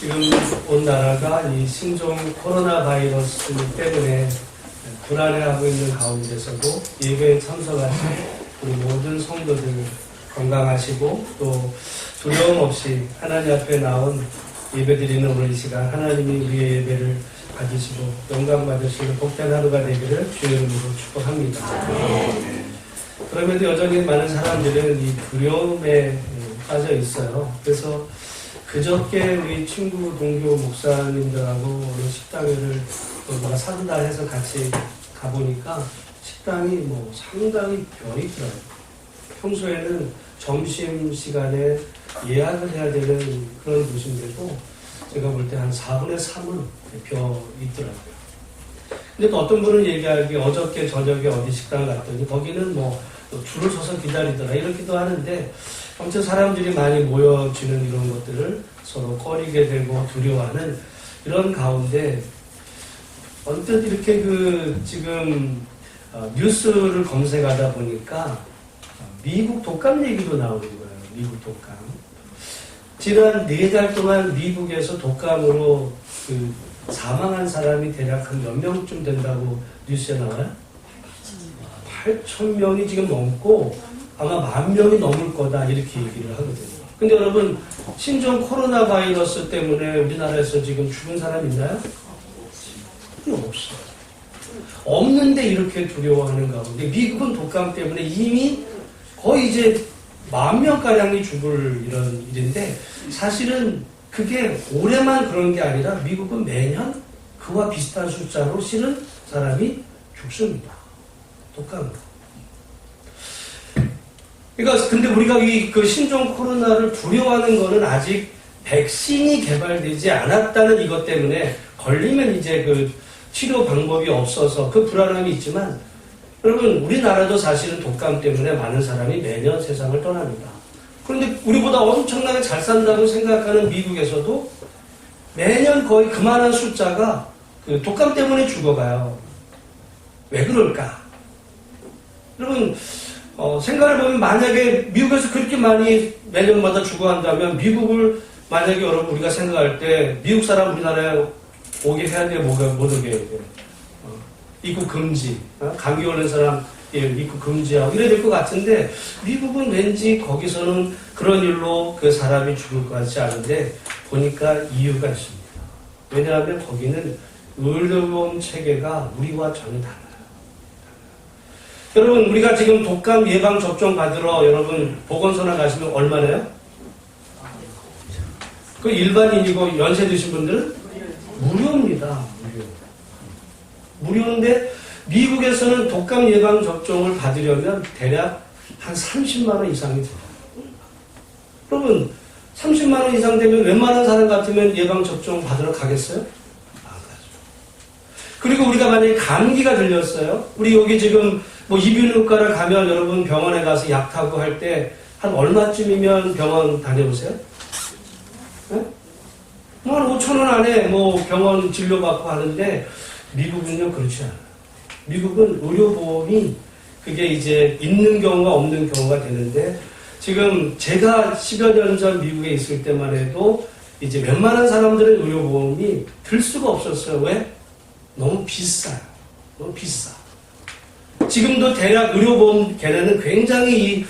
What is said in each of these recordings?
지금 온 나라가 이 신종 코로나 바이러스 때문에 불안해하고 있는 가운데서도 예배에 참석하신 우리 모든 성도들 건강하시고 또 두려움 없이 하나님 앞에 나온 예배드리는 오늘 이 시간 하나님이 우리의 예배를 받으시고 영광 받으시는 복된 하루가 되기를 주의 이름으로 축복합니다. 그럼에도 여전히 많은 사람들은 이 두려움에 빠져 있어요. 그래서 그저께 우리 친구 동교 목사님들하고 오늘 식당을 뭐가 사준다 해서 같이 가보니까 식당이 뭐 상당히 별이 있더라고요. 평소에는 점심시간에 예약을 해야 되는 그런 곳인데도 제가 볼 때 한 4분의 3은 벼 있더라고요. 근데 또 어떤 분은 얘기하기 어저께 저녁에 어디 식당 갔더니 거기는 뭐 줄을 서서 기다리더라 이렇기도 하는데 아무튼 사람들이 많이 모여지는 이런 것들을 서로 꺼리게 되고 두려워하는 이런 가운데 언뜻 이렇게 지금 뉴스를 검색하다 보니까 미국 독감 얘기도 나오는 거예요. 미국 독감. 지난 4달 동안 미국에서 독감으로 사망한 사람이 대략 한 몇 명쯤 된다고 뉴스에 나와요? 8,000명이 지금 넘고 아마 10,000명이 넘을 거다 이렇게 얘기를 하거든요. 근데 여러분 신종 코로나 바이러스 때문에 우리나라에서 지금 죽은 사람 있나요? 없어요. 없는데 이렇게 두려워하는 가운데 미국은 독감 때문에 이미 거의 이제 10,000명가량이 죽을 이런 일인데 사실은 그게 올해만 그런 게 아니라 미국은 매년 그와 비슷한 숫자로 실은 사람이 죽습니다. 독감으로. 그러니까 근데 우리가 그 신종 코로나를 두려워하는 거는 아직 백신이 개발되지 않았다는 이것 때문에 걸리면 이제 치료 방법이 없어서 그 불안함이 있지만 여러분 우리나라도 사실은 독감 때문에 많은 사람이 매년 세상을 떠납니다. 그런데 우리보다 엄청나게 잘 산다고 생각하는 미국에서도 매년 거의 그만한 숫자가 독감 때문에 죽어가요. 왜 그럴까? 여러분 생각을 보면 만약에 미국에서 그렇게 많이 매년마다 죽어간다면 미국을 만약에 여러분 우리가 생각할 때 미국 사람 우리나라에 오게 해야 돼 못 오게 해야 돼. 입국 금지, 감기 걸린 사람 입국 금지하고 이래야 될 것 같은데 미국은 왠지 거기서는 그런 일로 그 사람이 죽을 것 같지 않은데 보니까 이유가 있습니다. 왜냐하면 거기는 의료보험 체계가 우리와 전혀 달라요. 여러분 우리가 지금 독감 예방 접종 받으러 여러분 보건소나 가시면 얼마나요? 그 일반인이고 연세 드신 분들은 무료입니다. 무료인데 미국에서는 독감 예방 접종을 받으려면 대략 한 30만 원 이상이 들어요. 여러분 30만 원 이상 되면 웬만한 사람 같으면 예방 접종 받으러 가겠어요? 안 가죠. 그리고 우리가 만약에 감기가 들렸어요. 우리 여기 지금 뭐 이비인후과를 가면 여러분 병원에 가서 약 타고 할 때 한 얼마쯤이면 병원 다녀보세요? 네? 뭐 한 5,000원 안에 뭐 병원 진료받고 하는데 미국은요 그렇지 않아요. 미국은 의료보험이 그게 이제 있는 경우가 없는 경우가 되는데 지금 제가 10여 년 전 미국에 있을 때만 해도 이제 웬만한 사람들은 의료보험이 들 수가 없었어요. 왜? 너무 비싸요. 너무 비싸. 지금도 대략 의료보험 걔네는 굉장히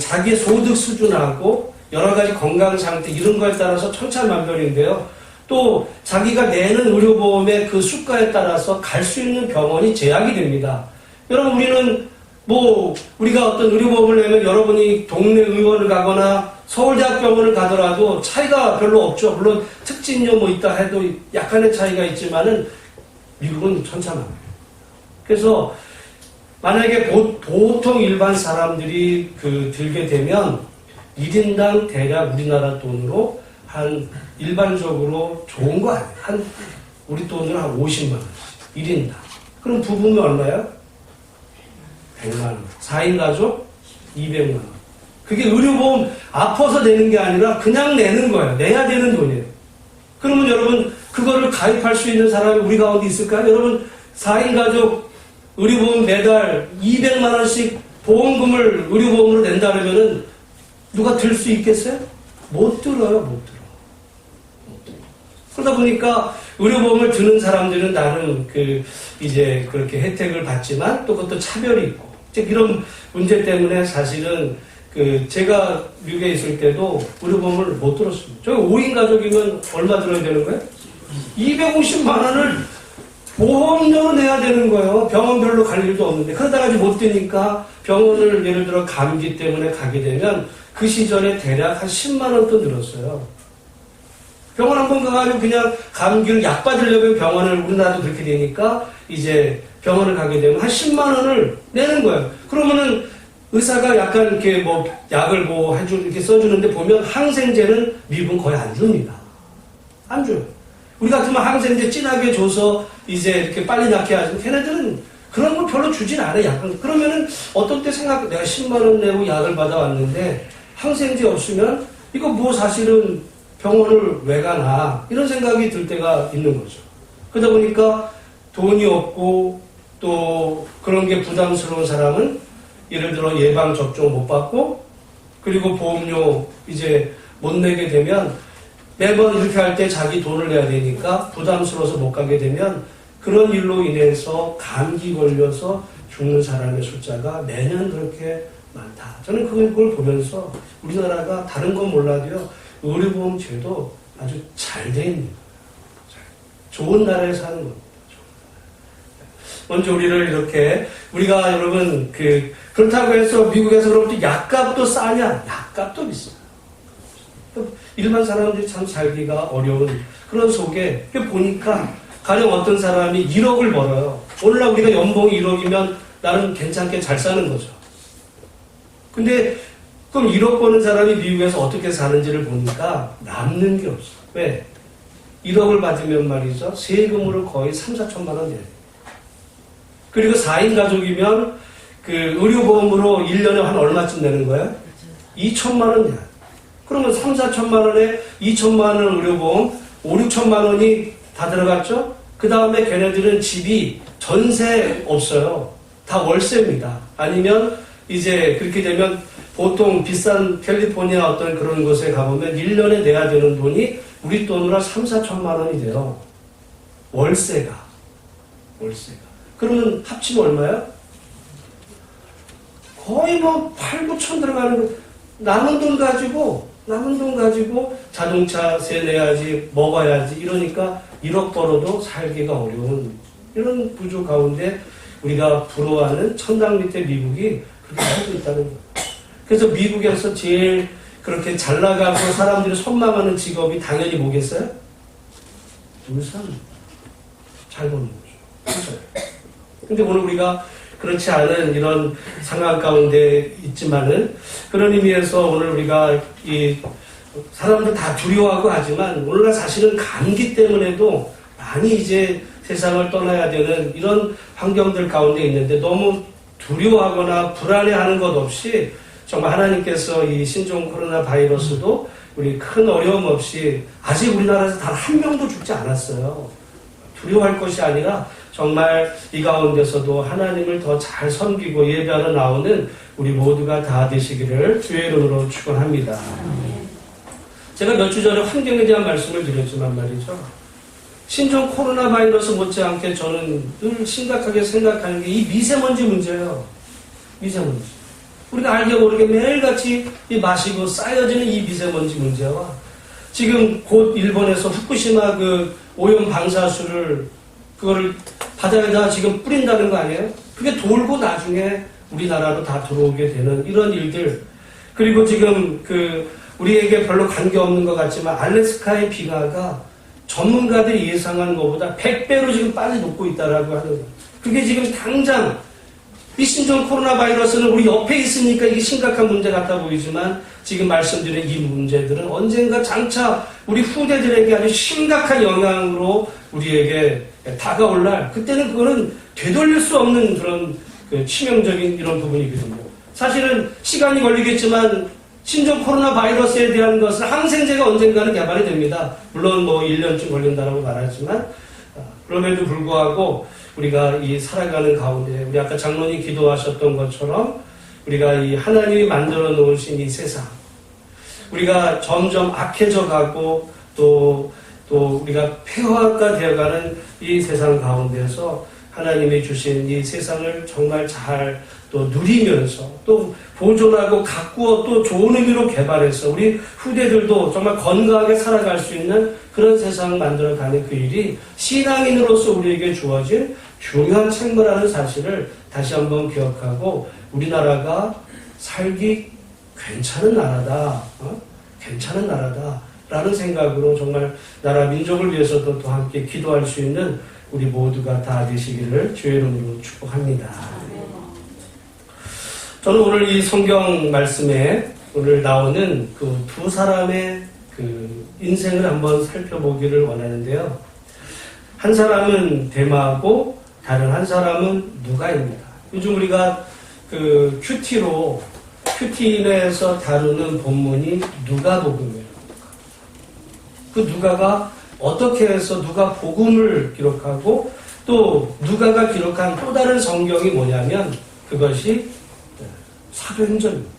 자기의 소득 수준하고 여러 가지 건강 상태 이런 거에 따라서 천차만별인데요. 또 자기가 내는 의료보험의 그 수가에 따라서 갈 수 있는 병원이 제약이 됩니다. 여러분 우리는 뭐 우리가 어떤 의료보험을 내면 여러분이 동네 의원을 가거나 서울대학병원을 가더라도 차이가 별로 없죠. 물론 특진료 뭐 있다 해도 약간의 차이가 있지만은 미국은 천차만별. 그래서 만약에 보통 일반 사람들이 들게 되면 1인당 대략 우리나라 돈으로 한 일반적으로 좋은 거 아니에요. 우리 돈으로 한 50만 원씩 1인당. 그럼 부부는 얼마야? 100만 원. 4인 가족 200만 원. 그게 의료보험 아파서 내는 게 아니라 그냥 내는 거예요. 내야 되는 돈이에요. 그러면 여러분 그거를 가입할 수 있는 사람이 우리 가운데 있을까요? 여러분 4인 가족 의료보험 매달 200만 원씩 보험금을 의료보험으로 낸다 그러면은 누가 들 수 있겠어요? 못 들어요. 못 들어. 그러다 보니까 의료보험을 드는 사람들은 나름 이제 그렇게 혜택을 받지만 또 그것도 차별이 있고, 이런 문제 때문에 사실은 제가 미국에 있을 때도 의료보험을 못 들었습니다. 저희 5인 가족이면 얼마 들어야 되는 거예요? 250만 원을 보험료로 내야 되는 거예요. 병원별로 갈 일도 없는데. 그러다가 못 되니까 병원을 예를 들어 감기 때문에 가게 되면 그 시절에 대략 한 10만 원 또 늘었어요. 병원 한 번 가가지고 그냥 감기를 약 받으려면 병원을, 우리나라도 그렇게 되니까 이제 병원을 가게 되면 한 10만 원을 내는 거예요. 그러면은 의사가 약간 이렇게 약을 이렇게 써주는데 보면 항생제는 미국은 거의 안 줍니다. 안 줘요. 우리 같으면 항생제 진하게 줘서 이제 이렇게 빨리 낫게 하지만 걔네들은 그런 거 별로 주진 않아요. 약간. 그러면은 어떤 때 내가 10만 원 내고 약을 받아왔는데 항생제 없으면 이거 사실은 병원을 왜 가나 이런 생각이 들 때가 있는 거죠. 그러다 보니까 돈이 없고 또 그런 게 부담스러운 사람은 예를 들어 예방접종 못 받고 그리고 보험료 이제 못 내게 되면 매번 이렇게 할 때 자기 돈을 내야 되니까 부담스러워서 못 가게 되면 그런 일로 인해서 감기 걸려서 죽는 사람의 숫자가 매년 그렇게 많다. 저는 그걸 보면서 우리나라가 다른 건 몰라도요. 의료보험 제도 아주 잘 돼 있는 거예요. 좋은 나라에 사는 겁니다. 먼저 우리가 여러분 그렇다고 해서 미국에서 그럼 약값도 싸냐? 약값도 비싸요. 일반 사람들이 참 살기가 어려운 그런 속에 보니까 가령 어떤 사람이 1억을 벌어요. 오늘날 우리가 연봉이 1억이면 나는 괜찮게 잘 사는 거죠. 근데 그럼 1억 버는 사람이 미국에서 어떻게 사는지를 보니까 남는 게 없어. 왜? 1억을 받으면 말이죠. 세금으로 거의 3, 4천만 원 내야 돼. 그리고 4인 가족이면 의료보험으로 1년에 한 얼마쯤 내는 거야? 2천만 원 내야 돼. 그러면 3, 4천만 원에 2천만 원 의료보험, 5, 6천만 원이 다 들어갔죠? 그 다음에 걔네들은 집이 전세 없어요. 다 월세입니다. 아니면 이제 그렇게 되면 보통 비싼 캘리포니아 어떤 그런 곳에 가보면 1년에 내야 되는 돈이 우리 돈으로 3, 4천만 원이 돼요. 월세가. 그러면 합치면 얼마야? 거의 8, 9천 들어가는 거. 남은 돈 가지고 자동차세 내야지, 먹어야지 이러니까 1억 벌어도 살기가 어려운 이런 구조 가운데 우리가 부러워하는 천당 밑에 미국이 그렇게 살고 있다는 거예요. 그래서 미국에서 제일 그렇게 잘 나가고 사람들이 선망하는 직업이 당연히 뭐겠어요? 의사. 잘 버는 거죠. 근데 오늘 우리가 그렇지 않은 이런 상황 가운데 있지만은 그런 의미에서 오늘 우리가 사람들 다 두려워하고 하지만 오늘날 사실은 감기 때문에도 많이 이제 세상을 떠나야 되는 이런 환경들 가운데 있는데 너무 두려워하거나 불안해하는 것 없이 정말 하나님께서 이 신종 코로나 바이러스도 우리 큰 어려움 없이 아직 우리나라에서 단 한 명도 죽지 않았어요. 두려워할 것이 아니라 정말 이 가운데서도 하나님을 더 잘 섬기고 예배하러 나오는 우리 모두가 다 되시기를 주의 이름으로 축원합니다. 제가 몇 주 전에 환경에 대한 말씀을 드렸지만 말이죠. 신종 코로나 바이러스 못지않게 저는 늘 심각하게 생각하는 게 이 미세먼지 문제예요. 미세먼지. 우리가 알게 모르게 매일같이 마시고 쌓여지는 이 미세먼지 문제와 지금 곧 일본에서 후쿠시마 오염 방사수를 그거를 바다에다 지금 뿌린다는 거 아니에요? 그게 돌고 나중에 우리나라로 다 들어오게 되는 이런 일들. 그리고 지금 우리에게 별로 관계없는 것 같지만 알래스카의 비가가 전문가들이 예상한 것보다 100배로 지금 빨리 녹고 있다라고 하는 거예요. 그게 지금 당장 이 신종 코로나 바이러스는 우리 옆에 있으니까 이게 심각한 문제 같아 보이지만 지금 말씀드린 이 문제들은 언젠가 장차 우리 후대들에게 아주 심각한 영향으로 우리에게 다가올 날 그때는 그거는 되돌릴 수 없는 그런 치명적인 이런 부분이거든요. 사실은 시간이 걸리겠지만 신종 코로나 바이러스에 대한 것은 항생제가 언젠가는 개발이 됩니다. 물론 1년쯤 걸린다라고 말하지만 그럼에도 불구하고 우리가 이 살아가는 가운데 우리 아까 장로님 기도하셨던 것처럼 우리가 이 하나님이 만들어 놓으신 이 세상 우리가 점점 악해져 가고 또 또 우리가 폐허가 되어가는 이 세상 가운데서 하나님이 주신 이 세상을 정말 잘 또 누리면서 또 보존하고 가꾸어 또 좋은 의미로 개발해서 우리 후대들도 정말 건강하게 살아갈 수 있는 그런 세상을 만들어가는 그 일이 신앙인으로서 우리에게 주어진 중요한 책무라는 사실을 다시 한번 기억하고 우리나라가 살기 괜찮은 나라다, 괜찮은 나라다 라는 생각으로 정말 나라 민족을 위해서도 또 함께 기도할 수 있는 우리 모두가 다 되시기를 주의 이름으로 축복합니다. 저는 오늘 이 성경 말씀에 오늘 나오는 그 두 사람의 그 인생을 한번 살펴보기를 원하는데요. 한 사람은 데마고 다른 한 사람은 누가입니다. 요즘 우리가 그 큐티에서 다루는 본문이 누가복음이에요. 그 누가가 어떻게 해서 누가 복음을 기록하고 또 누가가 기록한 또 다른 성경이 뭐냐면 그것이 사도행전입니다.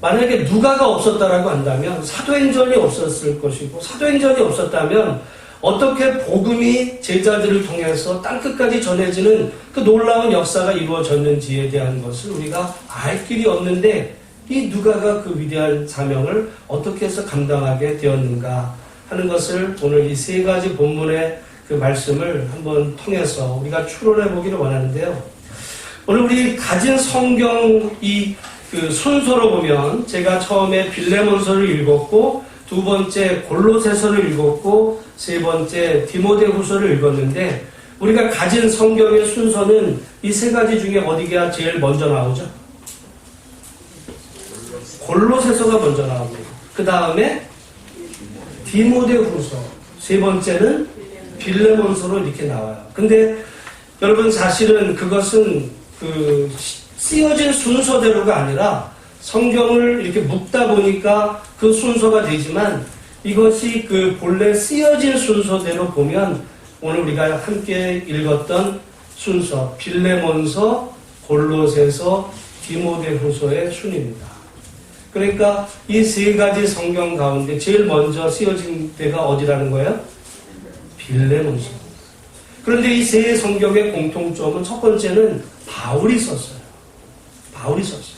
만약에 누가가 없었다라고 한다면 사도행전이 없었을 것이고 사도행전이 없었다면 어떻게 복음이 제자들을 통해서 땅끝까지 전해지는 그 놀라운 역사가 이루어졌는지에 대한 것을 우리가 알 길이 없는데 이 누가가 그 위대한 사명을 어떻게 해서 감당하게 되었는가 하는 것을 오늘 이 세 가지 본문의 그 말씀을 한번 통해서 우리가 추론해 보기를 원하는데요. 오늘 우리 가진 성경 이 그 순서로 보면 제가 처음에 빌레몬서를 읽었고 두 번째 골로새서를 읽었고 세 번째 디모데후서를 읽었는데 우리가 가진 성경의 순서는 이 세 가지 중에 어디가 제일 먼저 나오죠? 골로새서가 먼저 나옵니다. 그 다음에 디모데후서, 세 번째는 빌레몬서로 이렇게 나와요. 근데 여러분 사실은 그것은 그 쓰여진 순서대로가 아니라 성경을 이렇게 묶다 보니까 그 순서가 되지만 이것이 그 본래 쓰여진 순서대로 보면 오늘 우리가 함께 읽었던 순서 빌레몬서, 골로새서, 디모데후서의 순입니다. 그러니까 이 세 가지 성경 가운데 제일 먼저 쓰여진 데가 어디라는 거예요? 빌레몬서. 그런데 이 세 성경의 공통점은 첫 번째는 바울이 썼어요. 바울이 썼어요.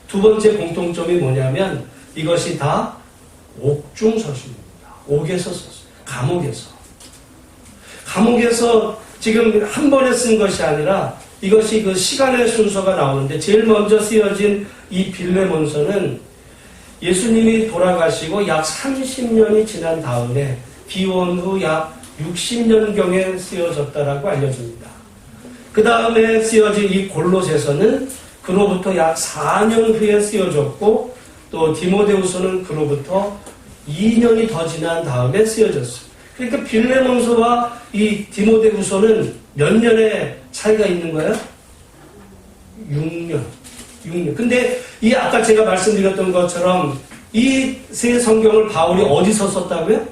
두 번째 공통점이 뭐냐면 이것이 다 옥중서신입니다. 옥에서 썼어요. 감옥에서 지금 한 번에 쓴 것이 아니라 이것이 그 시간의 순서가 나오는데 제일 먼저 쓰여진 이 빌레몬서는 예수님이 돌아가시고 약 30년이 지난 다음에 기원 후 약 60년경에 쓰여졌다라고 알려집니다. 그 다음에 쓰여진 이 골로새서는 그로부터 약 4년 후에 쓰여졌고 또 디모데후서는 그로부터 2년이 더 지난 다음에 쓰여졌어요. 그러니까 빌레몬서와 이 디모데후서는 몇 년의 차이가 있는 거예요? 6년. 근데 이 아까 제가 말씀드렸던 것처럼 이 세 성경을 바울이 어디서 썼다고요?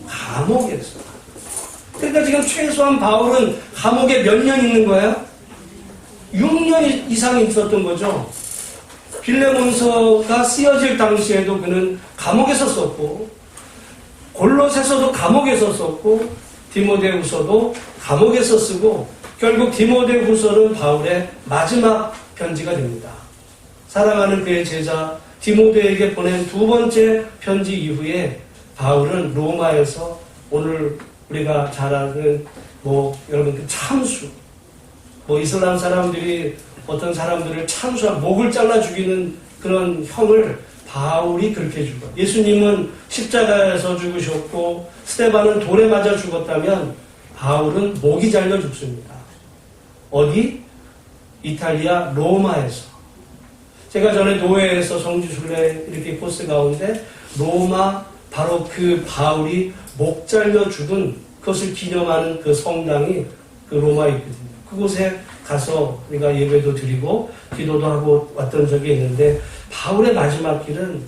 감옥에서. 그러니까 지금 최소한 바울은 감옥에 몇 년 있는 거예요? 6년 이상 있었던 거죠. 빌레몬서가 쓰여질 당시에도 그는 감옥에서 썼고 골로새서도 감옥에서 썼고 디모데후서도 감옥에서 쓰고 결국 디모데후서는 바울의 마지막 편지가 됩니다. 사랑하는 그의 제자 디모데에게 보낸 두 번째 편지 이후에 바울은 로마에서 오늘 우리가 잘 아는 여러분 그 참수 이슬람 사람들이 어떤 사람들을 참수한 목을 잘라 죽이는 그런 형을 바울이 그렇게 죽어요. 예수님은 십자가에서 죽으셨고 스데반은 돌에 맞아 죽었다면 바울은 목이 잘려 죽습니다. 어디? 이탈리아 로마에서. 제가 전에 노예에서 성지순례 이렇게 코스 가운데 로마 바로 그 바울이 목 잘려 죽은 그것을 기념하는 그 성당이 그 로마에 있거든요. 그곳에 가서 우리가 예배도 드리고 기도도 하고 왔던 적이 있는데 바울의 마지막 길은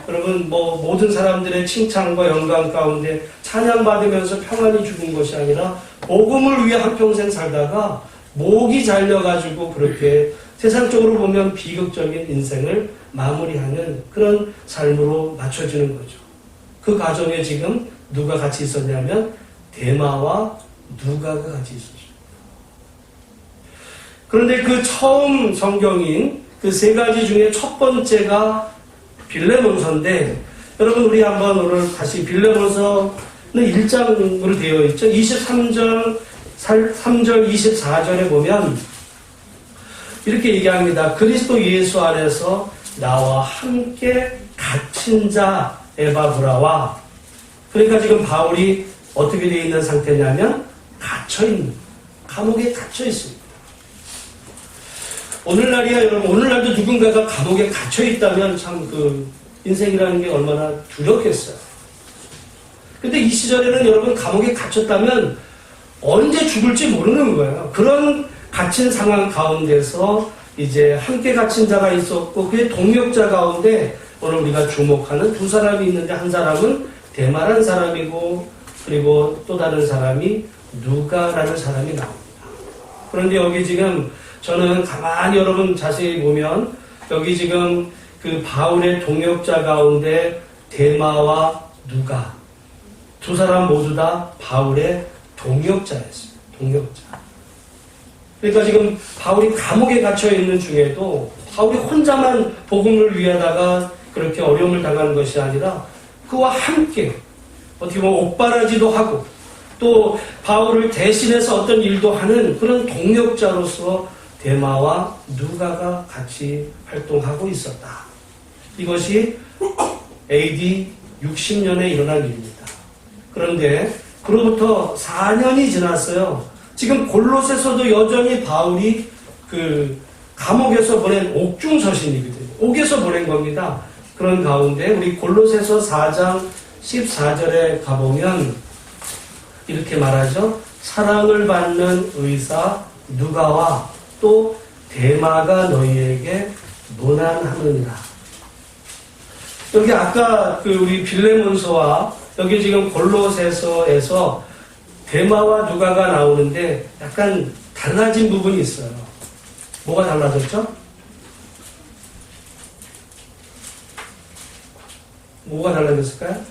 여러분 모든 사람들의 칭찬과 영광 가운데 찬양받으면서 평안히 죽은 것이 아니라 복음을 위해 한평생 살다가 목이 잘려가지고 그렇게 세상적으로 보면 비극적인 인생을 마무리하는 그런 삶으로 맞춰지는 거죠. 그 가정에 지금 누가 같이 있었냐면 데마와 누가가 같이 있었어요. 그런데 그 처음 성경인 그 세 가지 중에 첫 번째가 빌레몬서인데, 여러분 우리 한번 오늘 다시 빌레몬서는 1장으로 되어 있죠. 23절 3절 24절에 보면 이렇게 얘기합니다. 그리스도 예수 안에서 나와 함께 갇힌 자 에바브라와, 그러니까 지금 바울이 어떻게 되어 있는 상태냐면 갇혀있는, 감옥에 갇혀 있습니다. 오늘날이야 여러분, 오늘날도 누군가가 감옥에 갇혀 있다면 참 그 인생이라는 게 얼마나 두렵겠어요. 근데 이 시절에는 여러분 감옥에 갇혔다면 언제 죽을지 모르는 거예요. 그런 갇힌 상황 가운데서 이제 함께 갇힌 자가 있었고, 그의 동역자 가운데 오늘 우리가 주목하는 두 사람이 있는데, 한 사람은 데마라는 사람이고, 그리고 또 다른 사람이 누가라는 사람이 나옵니다. 그런데 여기 지금 저는 가만히 여러분 자세히 보면 여기 지금 그 바울의 동역자 가운데 데마와 누가 두 사람 모두 다 바울의 동역자였어요. 동역자. 그러니까 지금 바울이 감옥에 갇혀 있는 중에도 바울이 혼자만 복음을 위하다가 그렇게 어려움을 당하는 것이 아니라 그와 함께 어떻게 보면 옥바라지도 하고 또 바울을 대신해서 어떤 일도 하는 그런 동역자로서 데마와 누가가 같이 활동하고 있었다. 이것이 AD 60년에 일어난 일입니다. 그런데 그로부터 4년이 지났어요. 지금 골로새서도 여전히 바울이 그 감옥에서 보낸 옥중서신이거든요. 옥에서 보낸 겁니다. 그런 가운데 우리 골로새서 4장 14절에 가보면 이렇게 말하죠. 사랑을 받는 의사 누가와 또 데마가 너희에게 문안하느니라. 여기 아까 그 우리 빌레몬서와 여기 지금 골로새서에서 데마와 누가가 나오는데 약간 달라진 부분이 있어요. 뭐가 달라졌죠? 뭐가 달라졌을까요?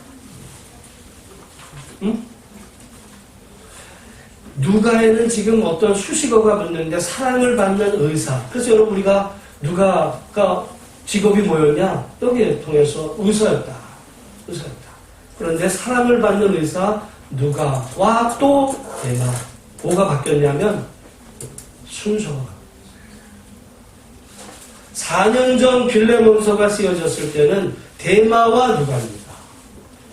응? 누가에는 지금 어떤 수식어가 붙는데 사랑을 받는 의사. 그래서 여러분 우리가 누가가 직업이 뭐였냐? 여기에 통해서 의사였다. 의사였다. 그런데 사랑을 받는 의사 누가와 또 데마. 뭐가 바뀌었냐면 순서가 4년 전 빌레몬서가 쓰여졌을 때는 데마와 누가입니다.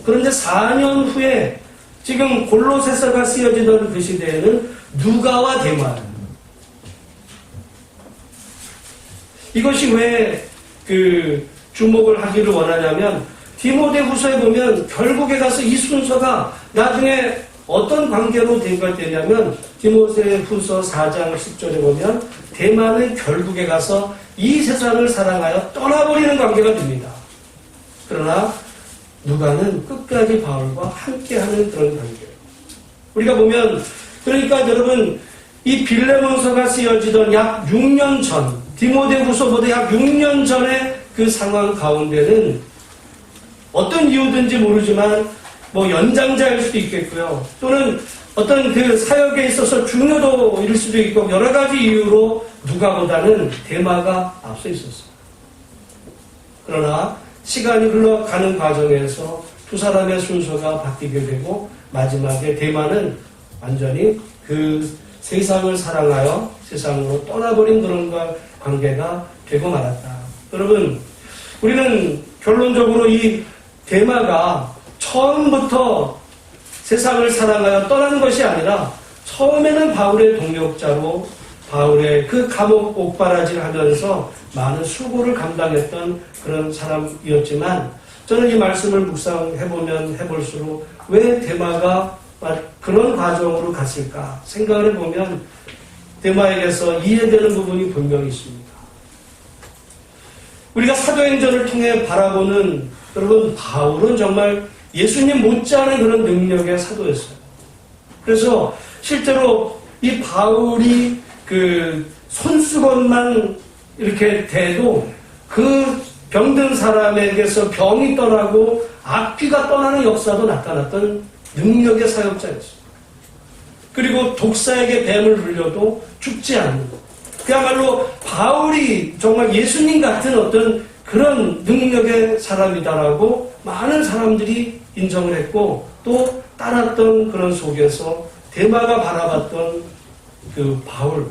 그런데 4년 후에 지금 골로새서가 쓰여지던 그 시대에는 누가와 데마예요. 이것이 왜 그 주목을 하기를 원하냐면 디모데후서에 보면 결국에 가서 이 순서가 나중에 어떤 관계로 된 것 되냐면 디모데후서 4장 10절에 보면 데마는 결국에 가서 이 세상을 사랑하여 떠나버리는 관계가 됩니다. 그러나 누가는 끝까지 바울과 함께하는 그런 관계예요. 우리가 보면 그러니까 여러분 이 빌레몬서가 쓰여지던 약 6년 전 디모데후서보다 약 6년 전의 그 상황 가운데는 어떤 이유든지 모르지만 뭐 연장자일 수도 있겠고요. 또는 어떤 그 사역에 있어서 중요도일 수도 있고 여러 가지 이유로 누가보다는 데마가 앞서 있었어요. 그러나 시간이 흘러가는 과정에서 두 사람의 순서가 바뀌게 되고 마지막에 데마는 완전히 그 세상을 사랑하여 세상으로 떠나버린 그런 관계가 되고 말았다. 여러분, 우리는 결론적으로 이 데마가 처음부터 세상을 사랑하여 떠난 것이 아니라 처음에는 바울의 동역자로 바울의 그 감옥 옥바라지를 하면서 많은 수고를 감당했던 그런 사람이었지만 저는 이 말씀을 묵상해보면 해볼수록 왜 데마가 그런 과정으로 갔을까 생각을 해보면 데마에게서 이해되는 부분이 분명히 있습니다. 우리가 사도행전을 통해 바라보는 여러분 바울은 정말 예수님 못지않은 그런 능력의 사도였어요. 그래서 실제로 이 바울이 그 손수건만 이렇게 대도 그 병든 사람에게서 병이 떠나고 악귀가 떠나는 역사도 나타났던 능력의 사역자였습니다. 그리고 독사에게 뱀을 물려도 죽지 않는, 그야말로 바울이 정말 예수님 같은 어떤 그런 능력의 사람이다라고 많은 사람들이 인정을 했고 또 따랐던 그런 속에서 데마가 바라봤던 그 바울,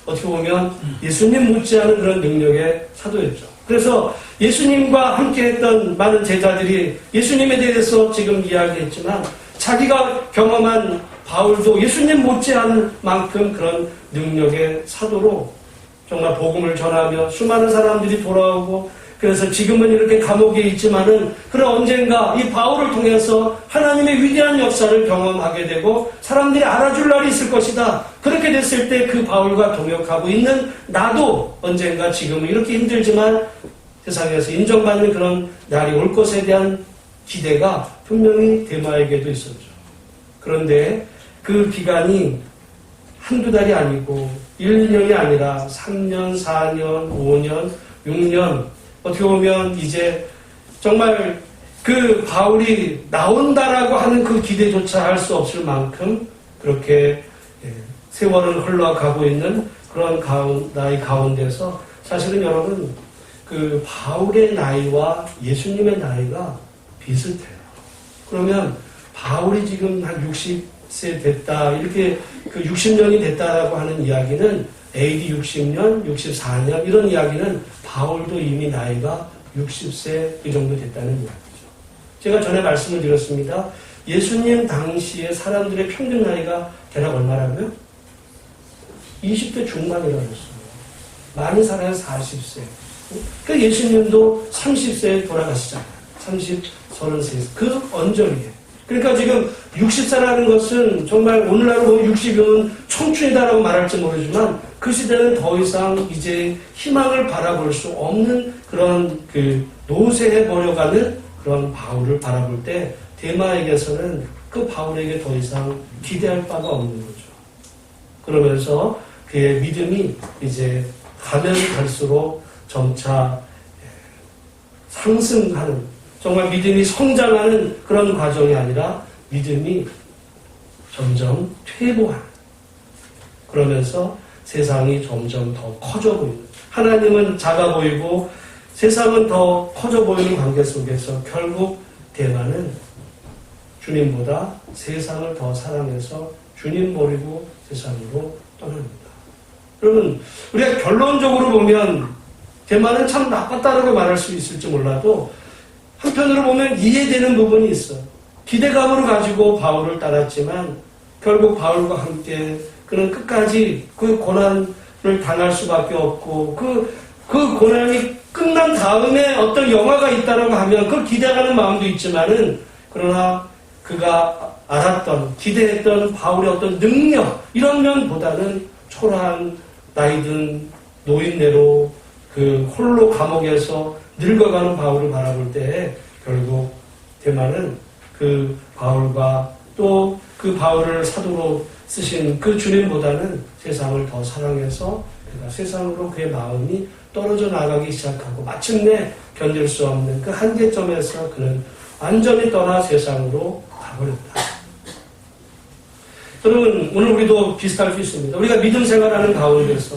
어떻게 보면 예수님 못지않은 그런 능력의 사도였죠. 그래서 예수님과 함께 했던 많은 제자들이 예수님에 대해서 지금 이야기했지만 자기가 경험한 바울도 예수님 못지않은 만큼 그런 능력의 사도로 정말 복음을 전하며 수많은 사람들이 돌아오고, 그래서 지금은 이렇게 감옥에 있지만은 그런 언젠가 이 바울을 통해서 하나님의 위대한 역사를 경험하게 되고 사람들이 알아줄 날이 있을 것이다. 그렇게 됐을 때 그 바울과 동역하고 있는 나도 언젠가 지금은 이렇게 힘들지만 세상에서 인정받는 그런 날이 올 것에 대한 기대가 분명히 데마에게도 있었죠. 그런데 그 기간이 한두 달이 아니고 1, 2년이 아니라 3년, 4년, 5년, 6년, 어떻게 보면 이제 정말 그 바울이 나온다라고 하는 그 기대조차 할 수 없을 만큼 그렇게 세월은 흘러가고 있는 그런 나이 가운데서 사실은 여러분 그 바울의 나이와 예수님의 나이가 비슷해요. 그러면 바울이 지금 한 60세 됐다, 이렇게 그 60년이 됐다라고 하는 이야기는 AD 60년, 64년 이런 이야기는 바울도 이미 나이가 60세 이 정도 됐다는 이야기죠. 제가 전에 말씀을 드렸습니다. 예수님 당시에 사람들의 평균 나이가 대략 얼마라고요? 20대 중반이라고 했어요. 많이 살아야 40세. 그 예수님도 30세에 돌아가시잖아요. 30, 33. 그 언저리에. 그러니까 지금 60세라는 것은 정말 오늘날로 보면 60이면 청춘이다라고 말할지 모르지만 그 시대는 더 이상 이제 희망을 바라볼 수 없는 그런 그 노쇠해 버려가는 그런 바울을 바라볼 때 데마에게서는 그 바울에게 더 이상 기대할 바가 없는 거죠. 그러면서 그의 믿음이 이제 가면 갈수록 점차 상승하는, 정말 믿음이 성장하는 그런 과정이 아니라 믿음이 점점 퇴보하는, 그러면서 세상이 점점 더 커져 보이는, 하나님은 작아 보이고 세상은 더 커져 보이는 관계 속에서 결국 데마는 주님보다 세상을 더 사랑해서 주님 버리고 세상으로 떠납니다. 여러분, 우리가 결론적으로 보면 데마는 참 나빴다라고 말할 수 있을지 몰라도 한편으로 보면 이해되는 부분이 있어요. 기대감으로 가지고 바울을 따랐지만 결국 바울과 함께 그는 끝까지 그 고난을 당할 수밖에 없고 그 고난이 끝난 다음에 어떤 영화가 있다라고 하면 그걸 기대하는 마음도 있지만은, 그러나 그가 알았던, 기대했던 바울의 어떤 능력, 이런 면보다는 초라한 나이든 노인네로 그 홀로 감옥에서 늙어가는 바울을 바라볼 때 결국 데마는 그 바울과 또 그 바울을 사도로 쓰신 그 주님보다는 세상을 더 사랑해서 그가 세상으로 그의 마음이 떨어져 나가기 시작하고 마침내 견딜 수 없는 그 한계점에서 그는 완전히 떠나 세상으로 가버렸다. 여러분, 오늘 우리도 비슷할 수 있습니다. 우리가 믿음 생활하는 가운데서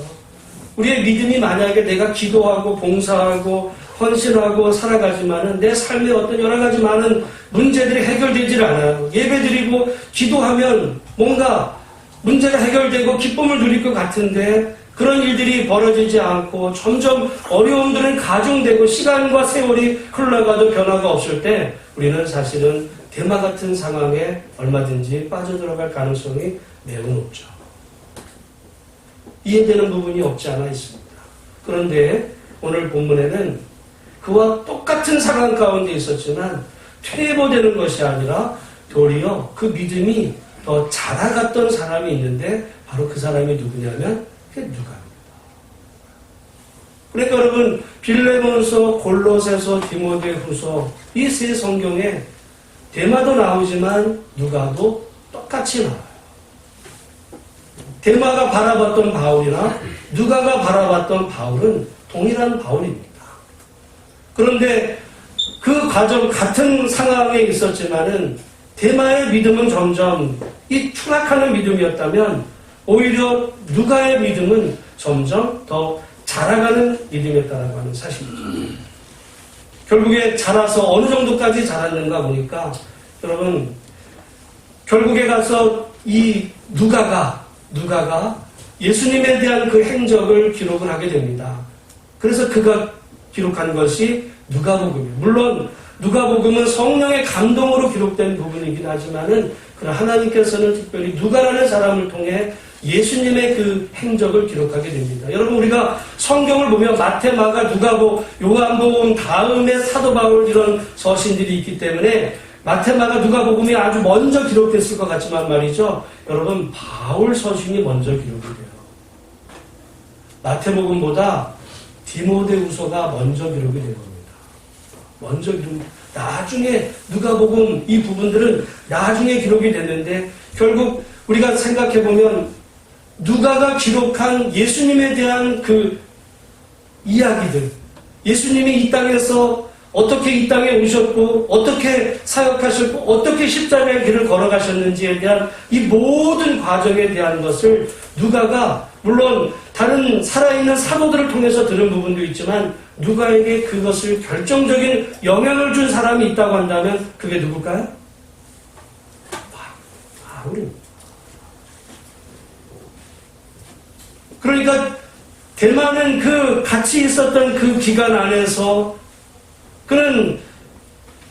우리의 믿음이 만약에 내가 기도하고 봉사하고 헌신하고 살아가지만은 내 삶에 어떤 여러 가지 많은 문제들이 해결되질 않아요. 예배드리고 기도하면 뭔가 문제가 해결되고 기쁨을 누릴 것 같은데 그런 일들이 벌어지지 않고 점점 어려움들은 가중되고 시간과 세월이 흘러가도 변화가 없을 때 우리는 사실은 데마 같은 상황에 얼마든지 빠져들어갈 가능성이 매우 높죠. 이해되는 부분이 없지 않아 있습니다. 그런데 오늘 본문에는 그와 똑같은 상황 가운데 있었지만 퇴보되는 것이 아니라 도리어 그 믿음이 더 자라갔던 사람이 있는데 바로 그 사람이 누구냐면 그게 누가입니다. 그러니까 여러분, 빌레몬서, 골로새서, 디모데후서 이 세 성경에 데마도 나오지만 누가도 똑같이 나와요. 데마가 바라봤던 바울이나 누가가 바라봤던 바울은 동일한 바울입니다. 그런데 그 과정 같은 상황에 있었지만은 데마의 믿음은 점점 이 추락하는 믿음이었다면 오히려 누가의 믿음은 점점 더 자라가는 믿음이었다라고 하는 사실이죠. 결국에 자라서 어느 정도까지 자랐는가 보니까 여러분 결국에 가서 이 누가가 예수님에 대한 그 행적을 기록을 하게 됩니다. 그래서 그가 기록한 것이 누가복음이에요. 물론 누가복음은 성령의 감동으로 기록된 부분이긴 하지만은 그러나 하나님께서는 특별히 누가라는 사람을 통해 예수님의 그 행적을 기록하게 됩니다. 여러분 우리가 성경을 보면 마태, 마가, 누가복음, 요한복음 다음에 사도 바울 이런 서신들이 있기 때문에 마태, 마가, 누가복음이 아주 먼저 기록됐을 것 같지만 말이죠. 여러분 바울 서신이 먼저 기록이 돼요. 마태복음보다 디모데후서가 먼저 기록이 된 겁니다. 먼저 기록. 나중에 누가복음 이 부분들은 나중에 기록이 됐는데 결국 우리가 생각해 보면 누가가 기록한 예수님에 대한 그 이야기들, 예수님이 이 땅에서 어떻게 이 땅에 오셨고 어떻게 사역하셨고 어떻게 십자가의 길을 걸어가셨는지에 대한 이 모든 과정에 대한 것을 누가가 물론 다른 살아있는 사도들을 통해서 들은 부분도 있지만 누가에게 그것을 결정적인 영향을 준 사람이 있다고 한다면 그게 누굴까요? 바울입니다. 그러니까 대만은 그 같이 있었던 그 기간 안에서 그는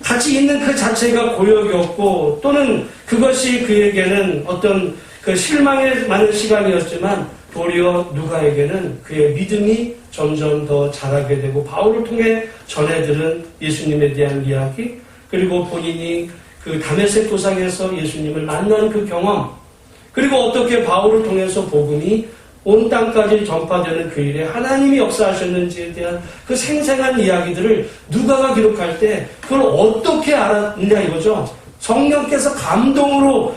같이 있는 그 자체가 고역이었고 또는 그것이 그에게는 어떤 그 실망에 많은 시간이었지만 도리어 누가에게는 그의 믿음이 점점 더 자라게 되고 바울을 통해 전해들은 예수님에 대한 이야기 그리고 본인이 그 다메섹 도상에서 예수님을 만난 그 경험 그리고 어떻게 바울을 통해서 복음이 온 땅까지 전파되는 그 일에 하나님이 역사하셨는지에 대한 그 생생한 이야기들을 누가가 기록할 때 그걸 어떻게 알았느냐 이거죠. 성령께서 감동으로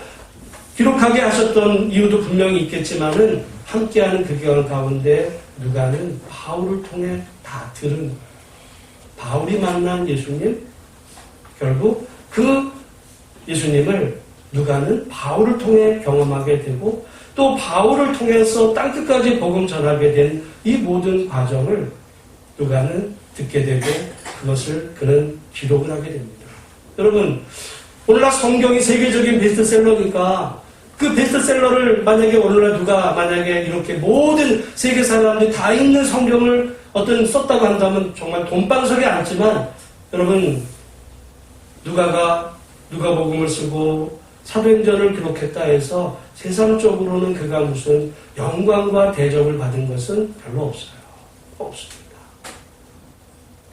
기록하게 하셨던 이유도 분명히 있겠지만은 함께하는 그 기간 가운데 누가는 바울을 통해 다 들은 거예요. 바울이 만난 예수님 결국 그 예수님을 누가는 바울을 통해 경험하게 되고 또 바울을 통해서 땅끝까지 복음 전하게 된 이 모든 과정을 누가는 듣게 되고 그것을 그는 기록을 하게 됩니다. 여러분 오늘날 성경이 세계적인 베스트셀러니까 그 베스트셀러를 만약에 오늘날 누가 만약에 이렇게 모든 세계 사람들이 다 읽는 성경을 어떤 썼다고 한다면 정말 돈방석에 앉지만 여러분 누가복음을 쓰고 사도행전을 기록했다 해서 세상적으로는 그가 무슨 영광과 대접을 받은 것은 별로 없어요. 없습니다.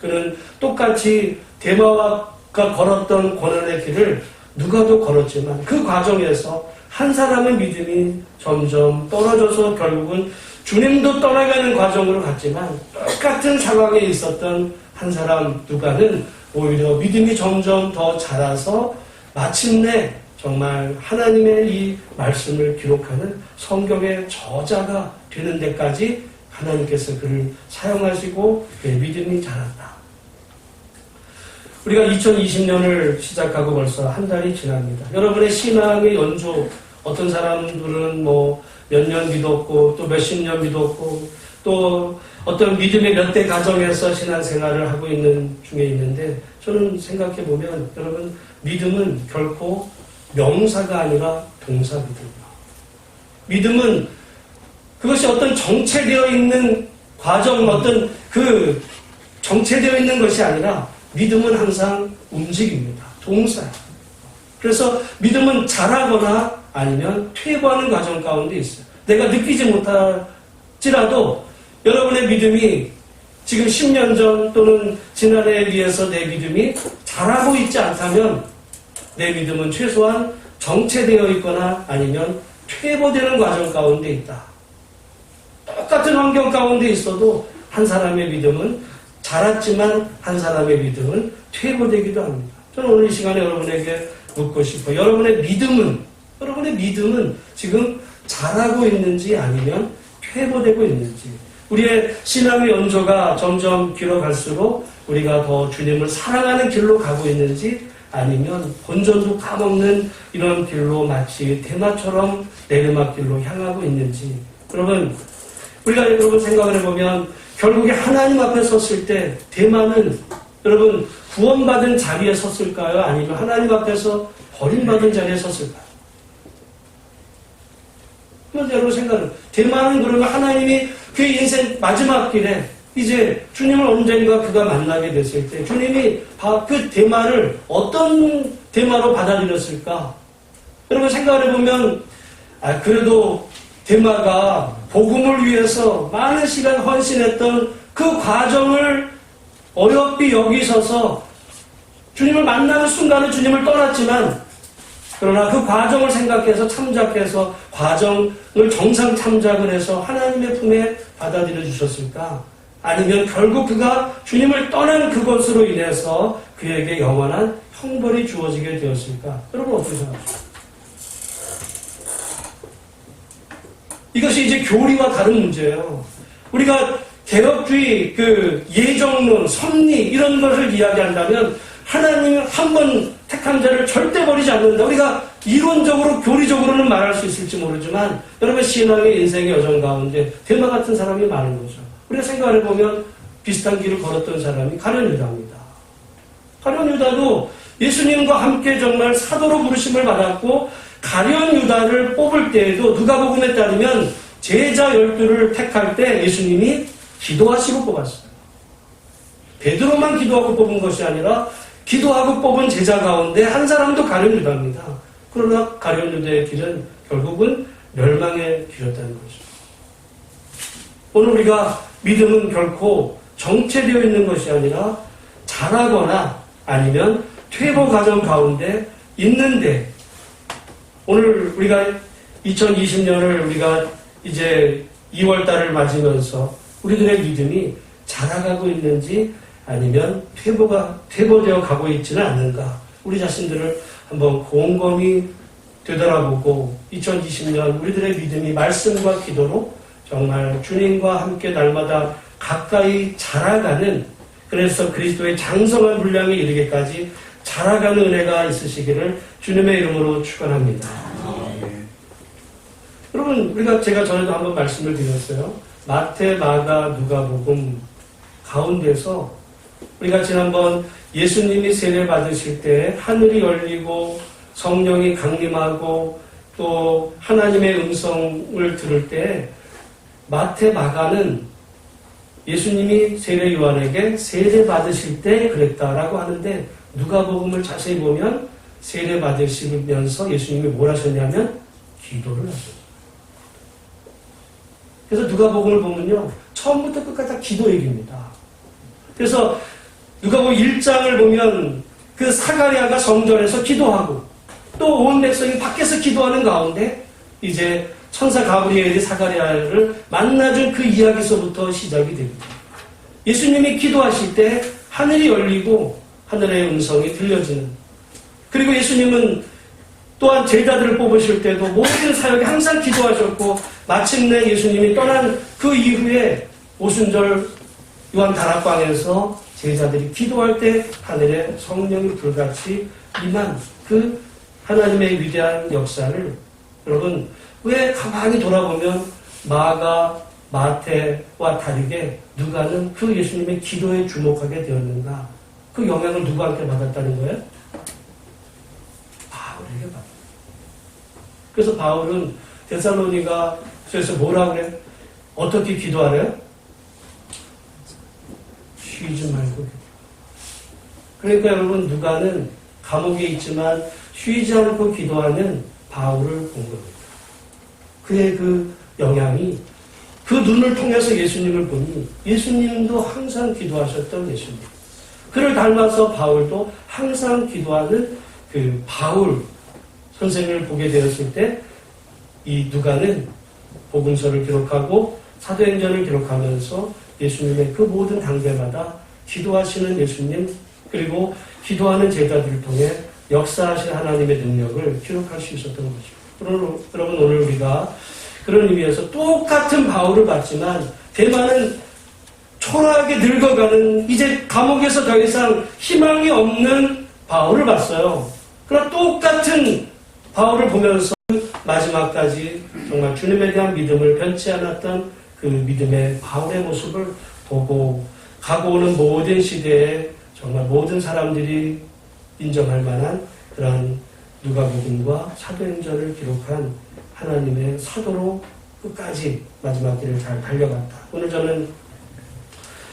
그는 똑같이 데마가 걸었던 고난의 길을 누가도 걸었지만 그 과정에서 한 사람의 믿음이 점점 떨어져서 결국은 주님도 떠나가는 과정으로 갔지만 똑같은 상황에 있었던 한 사람 누가는 오히려 믿음이 점점 더 자라서 마침내 정말 하나님의 이 말씀을 기록하는 성경의 저자가 되는 데까지 하나님께서 그를 사용하시고 그의 믿음이 자랐다. 우리가 2020년을 시작하고 벌써 한 달이 지납니다. 여러분의 신앙의 연조 어떤 사람들은 뭐 몇 년 믿었고 또 몇십 년 믿었고 또 어떤 믿음의 몇 대 가정에서 신앙생활을 하고 있는 중에 있는데 저는 생각해 보면 여러분 믿음은 결코 명사가 아니라 동사거든요. 믿음은 그것이 어떤 정체되어 있는 과정, 어떤 그 정체되어 있는 것이 아니라 믿음은 항상 움직입니다. 동사예요. 그래서 믿음은 자라거나 아니면 퇴보하는 과정 가운데 있어요. 내가 느끼지 못할지라도 여러분의 믿음이 지금 10년 전 또는 지난해에 비해서 내 믿음이 자라고 있지 않다면 내 믿음은 최소한 정체되어 있거나 아니면 퇴보되는 과정 가운데 있다. 똑같은 환경 가운데 있어도 한 사람의 믿음은 자랐지만 한 사람의 믿음은 퇴보되기도 합니다. 저는 오늘 이 시간에 여러분에게 묻고 싶어요. 여러분의 믿음은 지금 자라고 있는지 아니면 퇴보되고 있는지. 우리의 신앙의 연조가 점점 길어갈수록 우리가 더 주님을 사랑하는 길로 가고 있는지 아니면 본전도 까먹는 이런 길로 마치 대마처럼 내리막길로 향하고 있는지 여러분 우리가 여러분 생각을 해보면 결국에 하나님 앞에 섰을 때 대마는 여러분 구원받은 자리에 섰을까요? 아니면 하나님 앞에서 버림받은 자리에 섰을까요? 그런데 여러분 생각을 대마는 그러면 하나님이 그의 인생 마지막 길에 이제 주님을 언젠가 그가 만나게 됐을 때 주님이 그 대마를 어떤 대마로 받아들였을까? 여러분 생각을 해보면 그래도 대마가 복음을 위해서 많은 시간 헌신했던 그 과정을 어렵게 여기서서 주님을 만나는 순간에 주님을 떠났지만 그러나 그 과정을 생각해서 참작해서 과정을 정상 참작을 해서 하나님의 품에 받아들여 주셨을까? 아니면 결국 그가 주님을 떠난 그것으로 인해서 그에게 영원한 형벌이 주어지게 되었을까? 여러분 어떻게 생각하십니까? 이것이 이제 교리와 다른 문제예요. 우리가 개혁주의, 예정론, 섭리 이런 것을 이야기한다면 하나님은 한 번 택한 자를 절대 버리지 않는다. 우리가 이론적으로, 교리적으로는 말할 수 있을지 모르지만 여러분 신앙의 인생의 여정 가운데 대마 같은 사람이 많은 거죠. 우리가 생각을 해보면 비슷한 길을 걸었던 사람이 가룟 유다입니다. 가룟 유다도 예수님과 함께 정말 사도로 부르심을 받았고 가룟 유다를 뽑을 때에도 누가복음에 따르면 제자 12를 택할 때 예수님이 기도하시고 뽑았어요. 베드로만 기도하고 뽑은 것이 아니라 기도하고 뽑은 제자 가운데 한 사람도 가룟 유다입니다. 그러나 가룟 유다의 길은 결국은 멸망의 길이었다는 거죠. 오늘 우리가 믿음은 결코 정체되어 있는 것이 아니라 자라거나 아니면 퇴보 과정 가운데 있는데 오늘 우리가 2020년을 우리가 이제 2월달을 맞으면서 우리들의 믿음이 자라가고 있는지 아니면 퇴보되어 가고 있지는 않는가 우리 자신들을 한번 곰곰이 되돌아보고 2020년 우리들의 믿음이 말씀과 기도로 정말 주님과 함께 날마다 가까이 자라가는 그래서 그리스도의 장성한 분량에 이르기까지 자라가는 은혜가 있으시기를 주님의 이름으로 축원합니다. 여러분 제가 전에도 한번 말씀을 드렸어요. 마태, 마가, 누가복음 가운데서 우리가 지난번 예수님이 세례 받으실 때 하늘이 열리고 성령이 강림하고 또 하나님의 음성을 들을 때 마태, 마가는 예수님이 세례 요한에게 세례 받으실 때 그랬다라고 하는데 누가복음을 자세히 보면 세례 받으시면서 예수님이 뭘 하셨냐면 기도를 하셨어요. 그래서 누가복음을 보면요 처음부터 끝까지 다 기도 얘기입니다. 그래서 누가복음 1장을 보면 그 사가랴가 성전에서 기도하고 또 온 백성이 밖에서 기도하는 가운데 이제 천사 가브리엘이 사가랴를 만나준 그 이야기서부터 시작이 됩니다. 예수님이 기도하실 때 하늘이 열리고 하늘의 음성이 들려지는 그리고 예수님은 또한 제자들을 뽑으실 때도 모든 사역에 항상 기도하셨고 마침내 예수님이 떠난 그 이후에 오순절 요한 다락방에서 제자들이 기도할 때 하늘에 성령이 불같이 임한 그 하나님의 위대한 역사를 여러분 왜 가만히 돌아보면 마가, 마태와 다르게 누가는 그 예수님의 기도에 주목하게 되었는가? 그 영향을 누구한테 받았다는 거예요? 바울에게 받았다. 그래서 바울은 데살로니가서에서 뭐라 그래? 어떻게 기도하래요? 쉬지 말고. 그러니까 여러분 누가는 감옥에 있지만 쉬지 않고 기도하는 바울을 본 겁니다. 그의 그 영향이 그 눈을 통해서 예수님을 보니 예수님도 항상 기도하셨던 예수님. 그를 닮아서 바울도 항상 기도하는 그 바울 선생을 보게 되었을 때 이 누가는 복음서를 기록하고 사도행전을 기록하면서 예수님의 그 모든 단계마다 기도하시는 예수님 그리고 기도하는 제자들을 통해 역사하신 하나님의 능력을 기록할 수 있었던 것이죠. 여러분 오늘 우리가 그런 의미에서 똑같은 바울을 봤지만 대마는 초라하게 늙어가는, 이제 감옥에서 더 이상 희망이 없는 바울을 봤어요. 그러나 똑같은 바울을 보면서 마지막까지 정말 주님에 대한 믿음을 변치 않았던 그 믿음의 바울의 모습을 보고, 가고 오는 모든 시대에 정말 모든 사람들이 인정할 만한 그런 누가복음과 사도행전을 기록한 하나님의 사도로 끝까지 마지막 길을 잘 달려갔다. 오늘 저는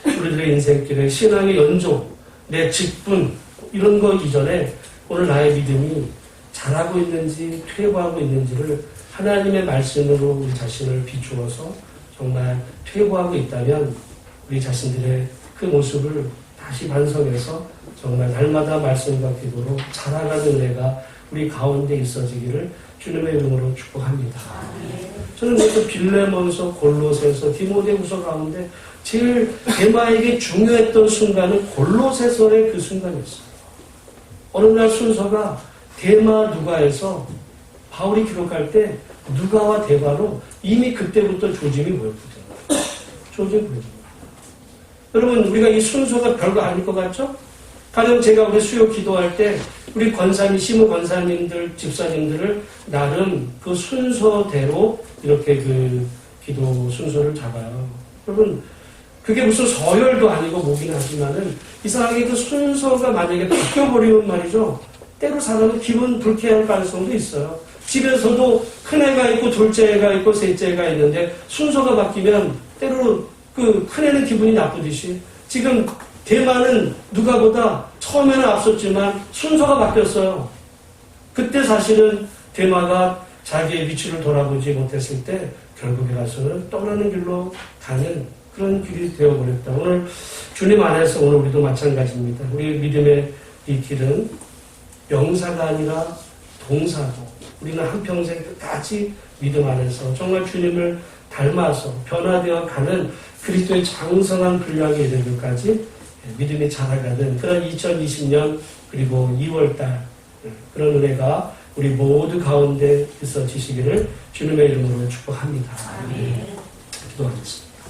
우리들의 인생길에 신앙의 연속, 내 직분 이런 거 이전에 오늘 나의 믿음이 잘하고 있는지 퇴보하고 있는지를 하나님의 말씀으로 우리 자신을 비추어서 정말 퇴보하고 있다면 우리 자신들의 그 모습을 다시 반성해서 정말 날마다 말씀과 기도로 자라가는 은혜가 우리 가운데 있어지기를 주님의 이름으로 축복합니다. 저는 그래서 빌레몬서, 골로새서, 디모데후서 가운데 제일 데마에게 중요했던 순간은 골로새서의 그 순간이었어요. 어느 날 순서가 데마 누가에서 바울이 기록할 때 누가와 데마로 이미 그때부터 조짐이 보였거든요. 조짐이 보였습니다. 여러분, 우리가 이 순서가 별거 아닐 것 같죠? 가령 제가 우리 수요 기도할 때 우리 권사님, 시무 권사님들, 집사님들을 나름 그 순서대로 이렇게 그 기도 순서를 잡아요. 여러분, 그게 무슨 서열도 아니고 뭐긴 하지만은 이상하게 그 순서가 만약에 바뀌어버리면 말이죠. 때로 사람은 기분 불쾌할 가능성도 있어요. 집에서도 큰애가 있고 둘째가 있고 셋째가 있는데 순서가 바뀌면 때로 그 큰애는 기분이 나쁘듯이 지금 대만은 누가보다 처음에는 앞섰지만 순서가 바뀌었어요. 그때 사실은 대마가 자기의 위치를 돌아보지 못했을 때 결국에 가서는 떠나는 길로 가는 그런 길이 되어버렸다. 오늘 주님 안에서 오늘 우리도 마찬가지입니다. 우리 믿음의 이 길은 명사가 아니라 동사고 우리는 한평생 끝까지 믿음 안에서 정말 주님을 닮아서 변화되어 가는 그리스도의 장성한 분량에 이르기까지 믿음이 자라가는 그런 2020년 그리고 2월달 그런 은혜가 우리 모두 가운데 있어지시기를 주님의 이름으로 축복합니다. 아멘. 기도하겠습니다.